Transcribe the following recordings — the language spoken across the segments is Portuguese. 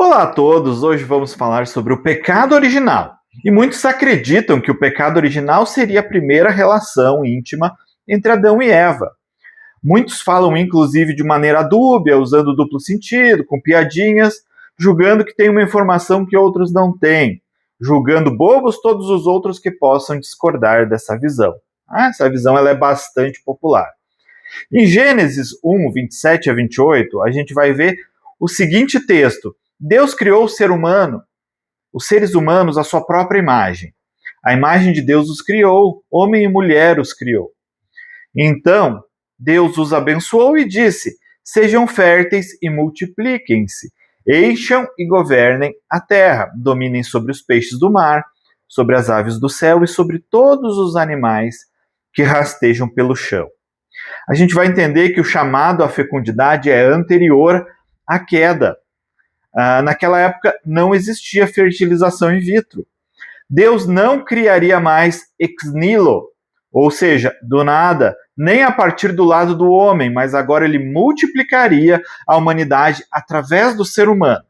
Olá a todos! Hoje vamos falar sobre o pecado original. E muitos acreditam que o pecado original seria a primeira relação íntima entre Adão e Eva. Muitos falam inclusive de maneira dúbia, usando duplo sentido, com piadinhas, julgando que tem uma informação que outros não têm, julgando bobos todos os outros que possam discordar dessa visão. Essa visão ela é bastante popular. Em Gênesis 1, 27 a 28, a gente vai ver o seguinte texto: Deus criou o ser humano, os seres humanos, à sua própria imagem. A imagem de Deus os criou, homem e mulher os criou. Então, Deus os abençoou e disse: sejam férteis e multipliquem-se, encham e governem a terra, dominem sobre os peixes do mar, sobre as aves do céu e sobre todos os animais que rastejam pelo chão. A gente vai entender que o chamado à fecundidade é anterior à queda. Naquela época não existia fertilização in vitro. Deus não criaria mais ex nihilo, ou seja, do nada, nem a partir do lado do homem, mas agora ele multiplicaria a humanidade através do ser humano.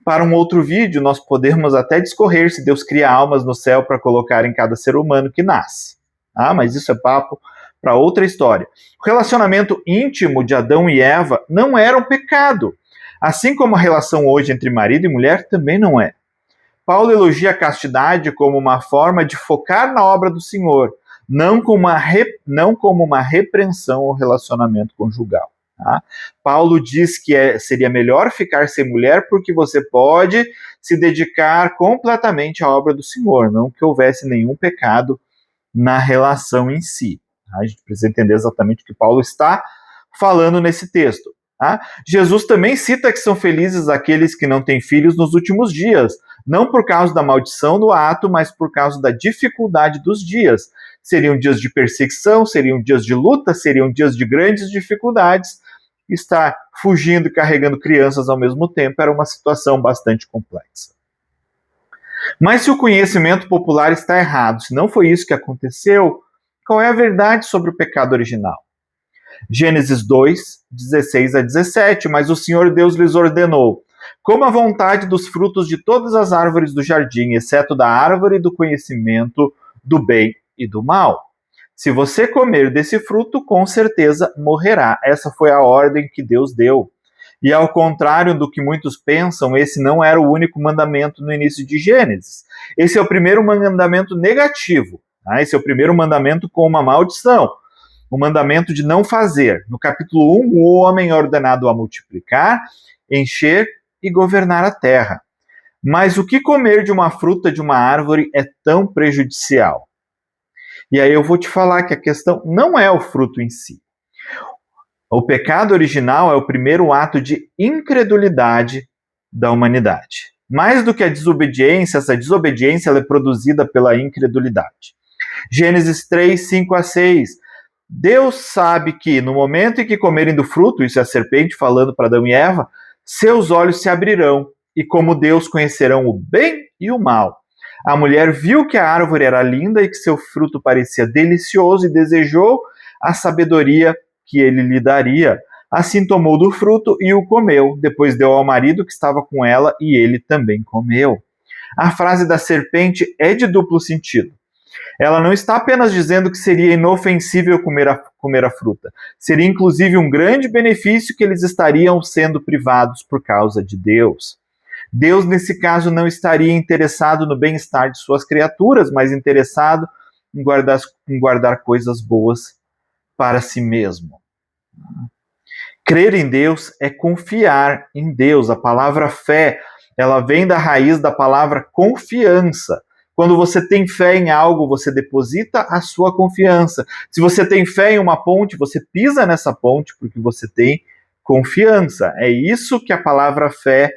Para um outro vídeo, nós podemos até discorrer se Deus cria almas no céu para colocar em cada ser humano que nasce. Mas isso é papo para outra história. O relacionamento íntimo de Adão e Eva não era um pecado. Assim como a relação hoje entre marido e mulher também não é. Paulo elogia a castidade como uma forma de focar na obra do Senhor, não como uma repreensão ao relacionamento conjugal. Paulo diz que seria melhor ficar sem mulher porque você pode se dedicar completamente à obra do Senhor, não que houvesse nenhum pecado na relação em si. A gente precisa entender exatamente o que Paulo está falando nesse texto. Jesus também cita que são felizes aqueles que não têm filhos nos últimos dias, não por causa da maldição do ato, mas por causa da dificuldade dos dias. Seriam dias de perseguição, seriam dias de luta, seriam dias de grandes dificuldades. Estar fugindo e carregando crianças ao mesmo tempo era uma situação bastante complexa. Mas se o conhecimento popular está errado, se não foi isso que aconteceu, qual é a verdade sobre o pecado original? Gênesis 2, 16 a 17, mas o Senhor Deus lhes ordenou: coma à vontade dos frutos de todas as árvores do jardim, exceto da árvore do conhecimento do bem e do mal. Se você comer desse fruto, com certeza morrerá. Essa foi a ordem que Deus deu. E ao contrário do que muitos pensam, esse não era o único mandamento no início de Gênesis. Esse é o primeiro mandamento negativo. Esse é o primeiro mandamento com uma maldição. O mandamento de não fazer. No capítulo 1, o homem é ordenado a multiplicar, encher e governar a terra. Mas o que comer de uma fruta de uma árvore é tão prejudicial? E aí eu vou te falar que a questão não é o fruto em si. O pecado original é o primeiro ato de incredulidade da humanidade. Mais do que a desobediência, essa desobediência ela é produzida pela incredulidade. Gênesis 3, 5 a 6. Deus sabe que no momento em que comerem do fruto, isso é a serpente falando para Adão e Eva, seus olhos se abrirão e como Deus conhecerão o bem e o mal. A mulher viu que a árvore era linda e que seu fruto parecia delicioso e desejou a sabedoria que ele lhe daria. Assim tomou do fruto e o comeu. Depois deu ao marido que estava com ela e ele também comeu. A frase da serpente é de duplo sentido. Ela não está apenas dizendo que seria inofensível comer a fruta. Seria inclusive um grande benefício que eles estariam sendo privados por causa de Deus. Deus, nesse caso, não estaria interessado no bem-estar de suas criaturas, mas interessado em guardar coisas boas para si mesmo. Crer em Deus é confiar em Deus. A palavra fé, ela vem da raiz da palavra confiança. Quando você tem fé em algo, você deposita a sua confiança. Se você tem fé em uma ponte, você pisa nessa ponte porque você tem confiança. É isso que a palavra fé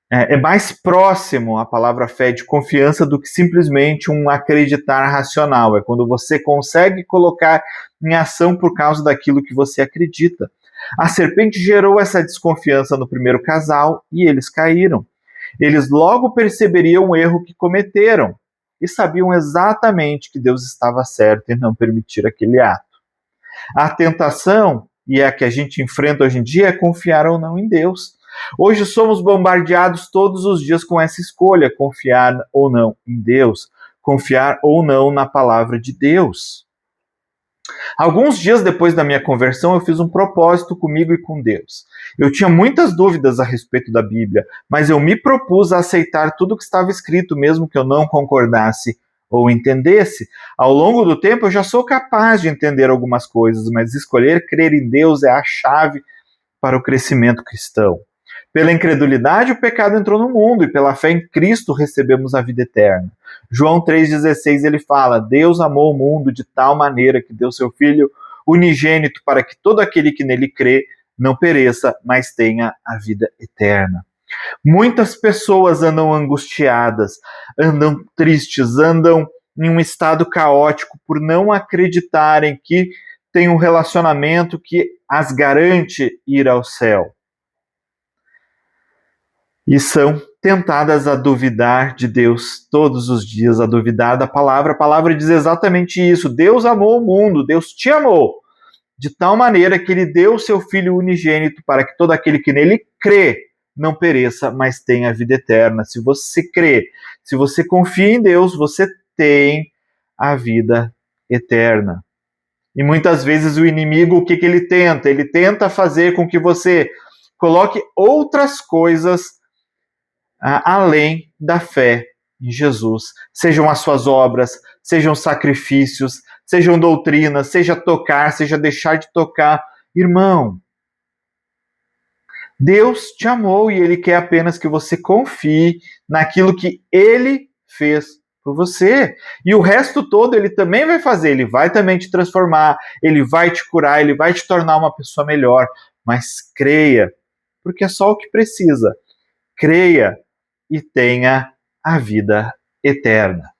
é mais próximo à palavra fé de confiança do que simplesmente um acreditar racional. É quando você consegue colocar em ação por causa daquilo que você acredita. A serpente gerou essa desconfiança no primeiro casal e eles caíram. Eles logo perceberiam o erro que cometeram e sabiam exatamente que Deus estava certo em não permitir aquele ato. A tentação e é a que a gente enfrenta hoje em dia, é confiar ou não em Deus. Hoje somos bombardeados todos os dias com essa escolha, confiar ou não em Deus, confiar ou não na palavra de Deus. Alguns dias depois da minha conversão, eu fiz um propósito comigo e com Deus. Eu tinha muitas dúvidas a respeito da Bíblia, mas eu me propus a aceitar tudo que estava escrito, mesmo que eu não concordasse ou entendesse. Ao longo do tempo, eu já sou capaz de entender algumas coisas, mas escolher crer em Deus é a chave para o crescimento cristão. Pela incredulidade, o pecado entrou no mundo, e pela fé em Cristo recebemos a vida eterna. João 3,16, ele fala: Deus amou o mundo de tal maneira que deu seu Filho unigênito para que todo aquele que nele crê não pereça, mas tenha a vida eterna. Muitas pessoas andam angustiadas, andam tristes, andam em um estado caótico por não acreditarem que tem um relacionamento que as garante ir ao céu. E são tentadas a duvidar de Deus todos os dias, a duvidar da palavra. A palavra diz exatamente isso. Deus amou o mundo, Deus te amou, de tal maneira que ele deu o seu Filho unigênito para que todo aquele que nele crê não pereça, mas tenha a vida eterna. Se você crê, se você confia em Deus, você tem a vida eterna. E muitas vezes o inimigo, o que ele tenta? Ele tenta fazer com que você coloque outras coisas além da fé em Jesus. Sejam as suas obras, sejam sacrifícios, sejam doutrinas, seja tocar, seja deixar de tocar. Irmão, Deus te amou e Ele quer apenas que você confie naquilo que Ele fez por você. E o resto todo Ele também vai fazer. Ele vai também te transformar, Ele vai te curar, Ele vai te tornar uma pessoa melhor. Mas creia, porque é só o que precisa. Creia e tenha a vida eterna.